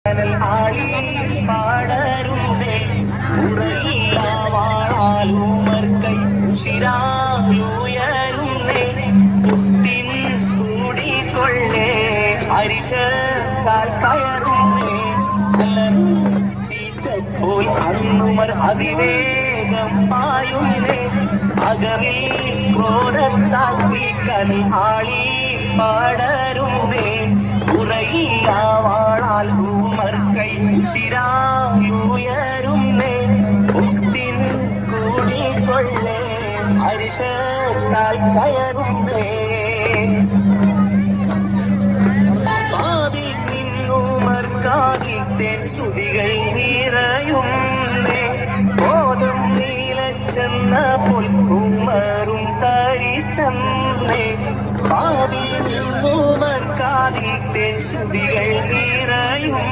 ആളി പാടരുന്നേ ഉറയിലാവാളൂമർ കൈ ശിരാലുയരുന്നേ പുസ്തിൻ കൂടിക്കൊള്ളേ അരിശത്താൽ കയറുന്നേ അലറും ചീറ്റപ്പോൾ അന്നുമർ അതിവേഗം പായുന്നേ അകവിൽ ക്രോധത്താൽ തീക്കനൽ ആളി പാടരുന്നേ ഉറയിലാവാളാൽ ൂമർ കൈ ശിരാലുയരുന്നേ മുക്തിൻ കൂടിക്കൊള്ളേ അരിശത്താൽ കയറുന്നേ പാതിൽ നിന്നുമർ കാതിൽ തേൻ ശ്രുതികൾ നിറയുന്നേ ബോധം നീലച്ചെന്ന പൊൽക്കുമറും തരിച്ചെന്നേ പാതിൽ നിന്നുമർ കാതിൽ തേൻ ശ്രുതികൾ നിറയും